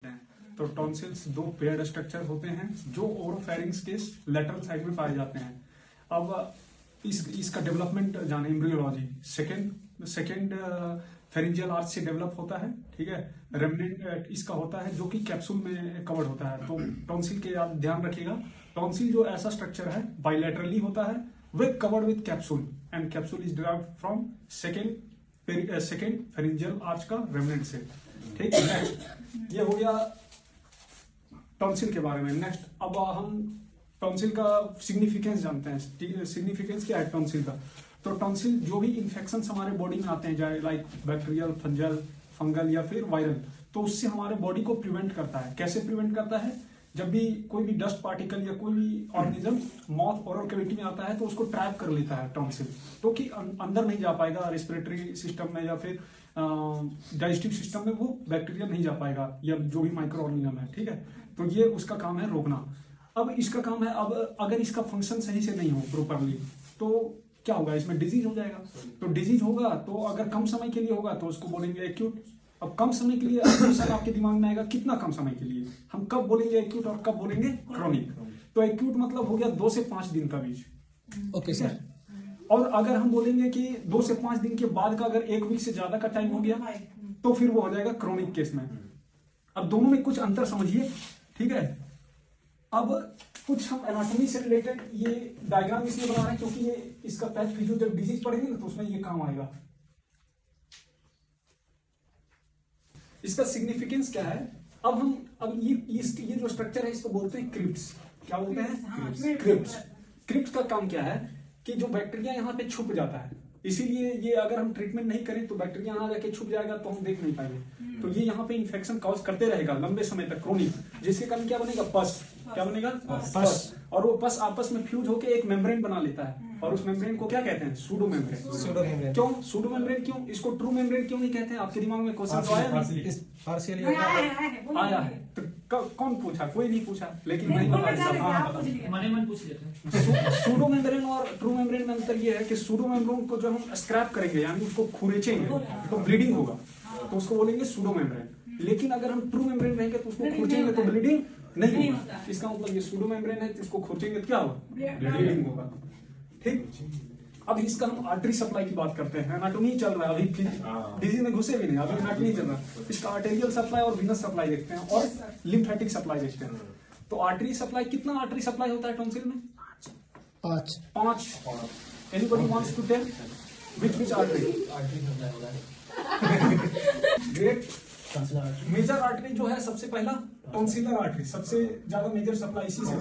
तो टॉन्सिल्स दो paired structure होते हैं जो ओरोफेरिंग्स के लेटरल साइड में पाए जाते हैं। अब इसका डेवलपमेंट जाने एम्ब्रियोलॉजी सेकेंड फेरिंजियल आर्च से डेवलप होता है, ठीक है। रेमिनेंट इसका होता है जो कि कैप्सूल में कवर्ड होता है। तो टॉन्सिल के आप ध्यान रखिएगा, टॉन्सिल जो ऐसा स्ट्रक्चर है बाइलेटरली होता है with covered with capsule and capsule is derived from second pharyngeal arch का रेमिनेंट से, ठीक है। नेक्स्ट ये हो गया टॉन्सिल के बारे में। नेक्स्ट अब हम टॉन्सिल का सिग्निफिकेंस जानते हैं। सिग्निफिकेंस क्या है टॉन्सिल का? तो टॉन्सिल जो भी इन्फेक्शन हमारे बॉडी में आते हैं, चाहे लाइक बैक्टीरियल, फंगल या फिर वायरल, तो उससे हमारे बॉडी को प्रिवेंट करता है। कैसे प्रिवेंट करता है? जब भी कोई भी डस्ट पार्टिकल या कोई भी ऑर्गेनिज्म माउथ ओरल कैविटी में आता है तो उसको ट्रैप कर लेता है टॉन्सिल, तो कि अंदर नहीं जा पाएगा रेस्पिरेटरी सिस्टम में या फिर डाइजेस्टिव सिस्टम में वो बैक्टीरिया नहीं जा पाएगा या जो भी माइक्रो ऑर्गेनिज्म है, ठीक है। तो ये उसका काम है रोकना। अब इसका काम है, अब अगर इसका फंक्शन सही से नहीं हो प्रॉपरली तो क्या होगा? इसमें डिजीज हो जाएगा। तो डिजीज होगा तो अगर कम समय के लिए होगा तो उसको बोलेंगे एक्यूट। अब कम समय के लिए सर आपके दिमाग में आएगा कितना कम समय के लिए, हम कब बोलेंगे एक्यूट और कब बोलेंगे क्रोनिक। तो एक्यूट मतलब हो गया 2 से 5 दिन का बीच, ओके सर। और अगर हम बोलेंगे कि 2 से 5 दिन के बाद का अगर 1 वीक से ज्यादा का टाइम हो गया तो फिर वो हो जाएगा क्रोनिक केस में। अब दोनों में कुछ अंतर समझिए, ठीक है। अब कुछ हम एनाटॉमी से रिलेटेड ये डायग्राम इसलिए बना रहे हैं क्योंकि ये इसका पैथ फिजियो जब डिजीज पढ़ेंगे ना तो उसमें ये काम आएगा। इसका सिग्निफिकेंस क्या है? अब ये जो स्ट्रक्चर है इसको बोलते हैं क्रिप्ट्स। क्या बोलते हैं? क्रिप्ट्स। क्रिप्ट्स का काम क्या है कि जो बैक्टीरिया यहाँ पे छुप जाता है, इसीलिए ये अगर हम ट्रीटमेंट नहीं करें तो बैक्टीरिया यहाँ जाके छुप जाएगा तो हम देख नहीं पाएंगे। तो ये यहाँ पे इन्फेक्शन कॉज करते रहेगा लंबे समय तक, क्रोनिक, जिसके कारण क्या बनेगा? पस। क्या बनेगा? पस। और वो पस आपस में फ्यूज होकर एक मेम्ब्रेन बना लेता है और उस मेम्ब्रेन को क्या कहते हैं? Pseudo membrane. क्यों सूडो मेम्ब्रेन? क्यों इसको ट्रू मेम्ब्रेन क्यों नहीं कहते हैं? आपके दिमाग में क्वेश्चन तो आया है तो कौन पूछा? कोई नहीं पूछा, लेकिन मैं सूडो मेम्ब्रेन और ट्रू मेम्ब्रेन में अंतर ये है कि सूडो मेम्ब्रेन को जब हम स्क्रैप करेंगे यानी उसको खुरेचेंगे तो ब्लीडिंग होगा, तो उसको बोलेंगे सूडो मेम्ब्रेन। लेकिन अगर हम ट्रू मेम्ब्रेन रहेंगे तो उसको खुरचेंगे तो ब्लीडिंग नहीं होगा। इसका मतलब ये सूडो मेम्ब्रेन है, इसको खुरचेंगे तो क्या होगा? ब्लीडिंग होगा, ठीक। अब इसका हम आर्टरी सप्लाई की बात करते हैं। एनाटॉमी चल रहा है अभी, डिजीज में घुसे भी नहीं, अभी एनाटॉमी चल रहा है। इसका आर्टेरियल सप्लाई और विनस सप्लाई देखते हैं और लिम्फेटिक सप्लाई देखते हैं। तो आर्टरी सप्लाई, कितना आर्टरी सप्लाई होता है टॉन्सिल में? 5। Anybody wants to tell which artery? Great. Major artery जो है सबसे पहला टॉन्सिलर आर्टरी, सबसे ज्यादा मेजर सप्लाई इसी से।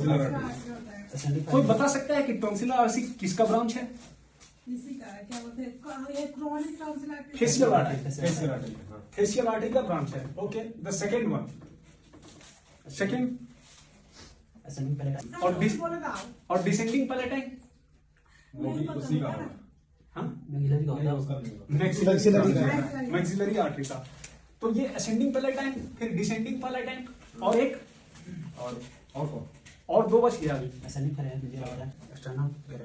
कोई बता सकता है कि टॉन्सिलर आर्टरी किसका ब्रांच है? क्या बोलते हैं? Facial artery. फेशियल आर्टरी का ब्रांच है, okay. The second one, second और डिसेंडिंग पैलेटाइन उसी का मैक्सिलरी आर्टरी का। तो ये असेंडिंग पैलेटाइन, फिर डिसेंडिंग पैलेटाइन और एक और 2 बच गया अभी।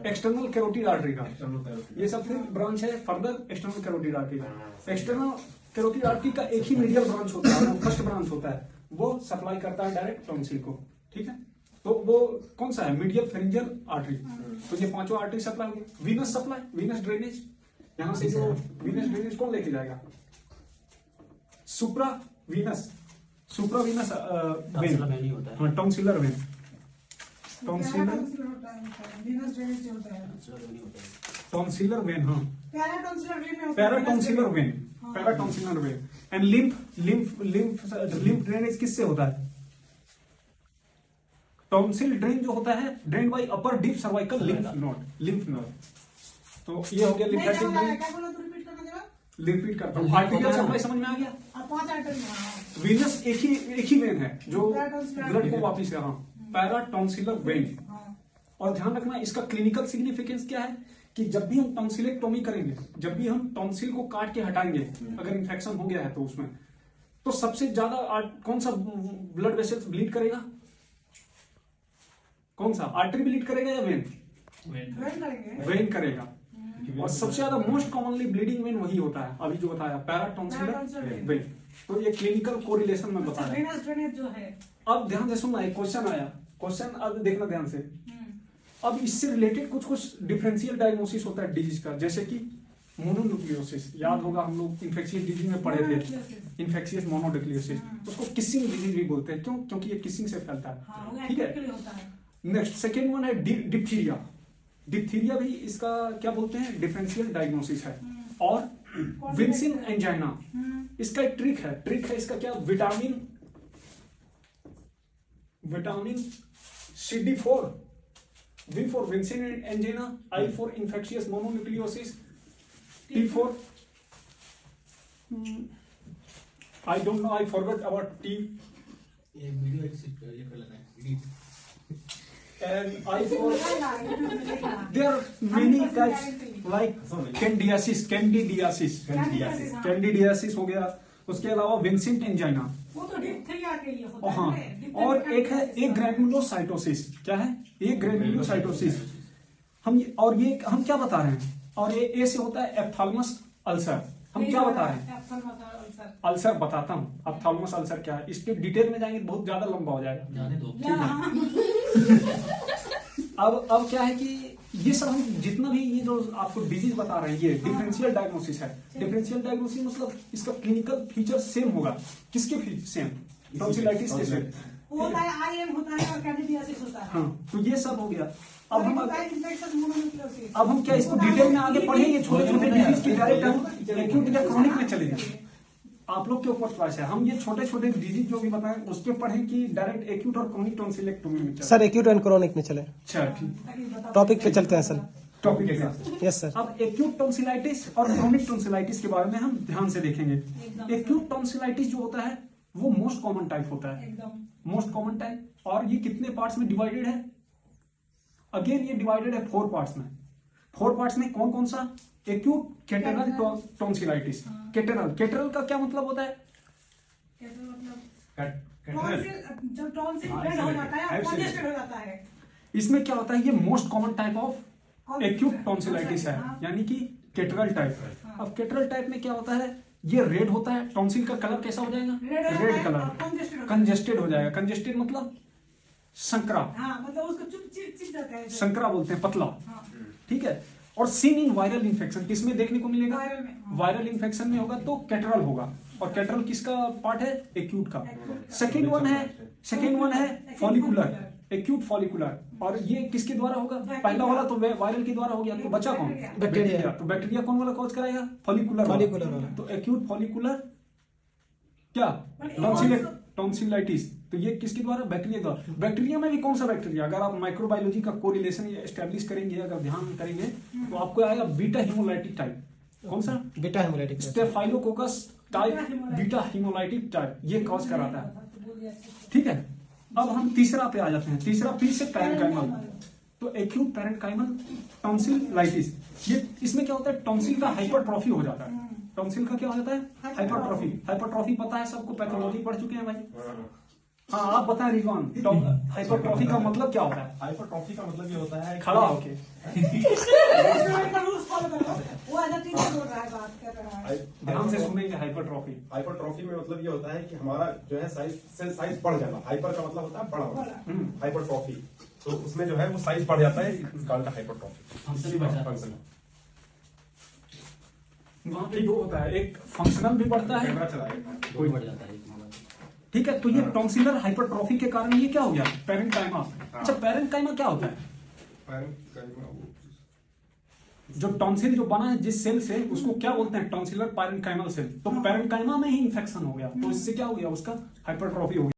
एक्सटर्नल कैरोटिड आर्टरी का। ये सब फिर ब्रांच है फर्दर एक्सटर्नल कैरोटिड आर्टरी का। एक्सटर्नल कैरोटिड आर्टरी का एक ही मीडियल ब्रांच होता है, वो फर्स्ट ब्रांच होता है, वो सप्लाई करता है डायरेक्ट टॉन्सिल को, ठीक है। तो वो कौन सा है? Medial pharyngeal artery. तो ये 5 आर्टरी सप्लाई होगी। वीनस सप्लाई, वीनस ड्रेनेज, यहां से जो वीनस ड्रेनेज कौन लेके जाएगा? सुप्रा वीनस वेन, हाँ टॉन्सिलर वेन। टॉन्सिलर वेन, हाँ पैराटॉन्सिलर वेन। एंड लिम्फ ड्रेनेज किससे होता है? टॉन्सिल ड्रेन जो होता है ड्रेन बाय अपर डीप सर्वाइकल लिम्फ नोड। तो ये हो गया लिम्फेटिक ड्रेन। रिपीट करता हूँ। आर्टेरियल सप्लाई समझ में आ गया? 5 आर्टरी। वीनस एक ही वेन है जो ब्लड को वापिस, हाँ पैराटॉन्सिलर वेन। और ध्यान रखना इसका क्लिनिकल सिग्निफिकेंस क्या है कि जब भी हम टॉन्सिलेक्टोमी करेंगे, जब भी हम टॉन्सिल को काट के हटाएंगे अगर इन्फेक्शन हो गया है तो उसमें, तो सबसे ज्यादा कौन सा ब्लड वेसल्स ब्लीड करेगा? कौन सा? आर्टरी ब्लीड करेगा या वेन? वेन करेगा। और सबसे ज्यादा मोस्ट कॉमनली ब्लीडिंग वेन वही होता है, अभी जो बताया पैराटॉन्सिलर Paratonsillar वेन। तो ये क्लिनिकल कोरिलेशन में बता रहे हैं। वेनस ड्रेनेज जो है। अब ध्यान से सुनना, एक क्वेश्चन आया, क्वेश्चन अब देखना ध्यान से। अब इससे रिलेटेड कुछ कुछ डिफरेंशियल डायग्नोसिस होता है डिजीज का, जैसे कि मोनोन्यूक्लियोसिस, याद होगा हम लोग इन्फेक्शियस डिजीज में पढ़े थे, इन्फेक्शियस मोनोन्यूक्लियोसिस, उसको किसिंग डिजीज भी बोलते हैं। क्यों? क्योंकि ये किसिंग से फैलता है। ठीक है। नेक्स्ट सेकेंड वन है डिप्थीरिया। डिप्थीरिया भी इसका क्या बोलते हैं, डिफरेंशियल डायग्नोसिस है। और विंसिन एंजाइना, इसका एक ट्रिक है इसका क्या, vitamin CD4, V for Vincent's angina, I for infectious mononucleosis, T for I don't know, I forgot about T, ये वीडियो ये कर लेना है edit। and I for there are many types like candidiasis हो गया। उसके अलावा विंसेंट एंजाइना, वो तो डिप्थीरिया के लिए होता हाँ, है। और एक है एक ग्रैन्युलोसाइटोसिस। क्या है? एक ग्रैन्युलोसाइटोसिस। और ये हम क्या बता रहे हैं, और ये ए से होता है एप्थालमस अल्सर। हम क्या बता रहे हैं, अल्सर बताता हूँ। एप्थालमस अल्सर क्या है, इसके डिटेल में जाएंगे बहुत ज्यादा लंबा हो जाएगा। जाने दो। अब क्या है कि ये सब हम जितना भी ये जो आपको डिजीज बता रहे हैं, ये डिफरेंशियल डायग्नोसिस है। डिफरेंशियल डायग्नोसिस मतलब इसका क्लिनिकल फीचर सेम होगा। किसके सेम? टॉन्सिलाइटिस के सेम होता है, IM होता है और कैंडिडियासिस होता है। हाँ, तो ये सब हो गया। अब हम इन्फेक्शन मोनोन्यूक्लियोसिस। अब हम क्या इसको डिटेल में आगे पढ़ेंगे, छोटे छोटे डिजीज की डायरेक्ट हम एक्यूट या क्रोनिक में चले जाएंगे। आप लोग के ऊपर चॉइस है, हम ये छोटे छोटे डिजीज जो भी बताएं उस पर पढ़ें कि डायरेक्ट एक्यूट और क्रोनिक टॉन्सिलेक्टोमी में चले। सर एक्यूट एंड क्रोनिक में चले, अच्छा ठीक, टॉपिक पे चलते हैं सर। टॉपिक है। Yes sir. अब एक्यूट टॉन्सिलाइटिस और क्रोनिक टॉन्सिलाइटिस के बारे में हम ध्यान से देखेंगे। एक्यूट टॉन्सिलाइटिस जो होता है वो मोस्ट कॉमन टाइप होता है, मोस्ट कॉमन टाइप। और ये कितने पार्ट्स में डिवाइडेड है? अगेन ये डिवाइडेड है 4 पार्ट्स में। 4 पार्ट्स में कौन कौन सा? Acute catarrhal tonsillitis. कैटरल का क्या मतलब होता है? जब टॉन्सिल ब्रेड हो जाता है, कंजेस्टेड हो जाता है। इसमें क्या होता है, ये most common type of acute tonsillitis है, यानी कि कैटरल टाइप। अब कैटरल टाइप में क्या होता है, ये रेड होता है। टॉन्सिल का कलर कैसा हो जाएगा? Red colour. कंजेस्टेड हो जाएगा। कंजेस्टेड मतलब संकरा, मतलब उसको चिप जाता है, संकरा बोलते हैं, पतला। ठीक है। और सीन इन वायरल इन्फेक्शन किसमें देखने को मिलेगा? वायरल इन्फेक्शन में होगा तो कैटरल होगा। और कैटरल किसका पार्ट है? एक्यूट का। सेकेंड वन है फॉलिकुलर, एक्यूट फॉलिकुलर। और ये किसके द्वारा होगा? पहला वाला तो वायरल के द्वारा हो गया, तो बचा कौन? बैक्टीरिया। तो बैक्टीरिया कौन वाला कॉज कराएगा? फॉलिकुलर वाला। तो एक्यूट फॉलिकुलर क्या? टॉन्सिलाइटिस। तो ये किसके द्वारा? बैक्टीरिया द्वारा। बैक्टीरिया में भी कौन सा बैक्टीरिया? अगर आप माइक्रोबायोलॉजी का कोरिलेशन एस्टेब्लिश करेंगे, अगर ध्यान करेंगे तो आपको आएगा बीटा हिमोलाइटिक टाइप। कौन सा? Beta haemolytic. Staphylococcus type beta haemolytic type, ये कॉज कराता है। ठीक है। अब हम तीसरा पे आ जाते हैं। तीसरा पी से पैरेन्काइमल। तो एक्यूट पैरेन्काइमल टॉन्सिलाइटिस, ये इसमें क्या होता है, टॉन्सिल का हाइपरट्रॉफी हो जाता है। टॉन्सिल का क्या हो जाता है? हाइपरट्रॉफी। हाइपरट्रॉफी पता है सबको, पैथोलॉजी पढ़ चुके हैं भाई। हाँ, आप बताएं रिजवान, हाइपरट्रॉफी का मतलब क्या होता है? हाइपरट्रॉफी का मतलब ये होता है खड़ा होके ध्यान से सुनेंगे। हाइपरट्रॉफी में मतलब ये होता है कि हमारा जो है साइज बढ़ जाना। हाइपर का मतलब होता है बड़ा होना, हाइपरट्रॉफी। तो उसमें जो है वो साइज बढ़ जाता है, इस कारण का हाइपरट्रॉफी। वहाँ पे दो होता है, एक फंक्शनल भी बढ़ता है, कोई बढ़ जाता है। ठीक है। तो ये टॉन्सिलर हाइपरट्रॉफी के कारण ये क्या हो गया? पैरेन्काइमा। अच्छा, पैरेन्काइमा क्या होता है? जो टॉन्सिल जो बना है जिस सेल से, उसको क्या बोलते हैं? Tonsillar parenchymal cell. तो पैरेन्काइमा में ही इंफेक्शन हो गया, तो इससे क्या हो गया? उसका हाइपरट्रॉफी हो गया।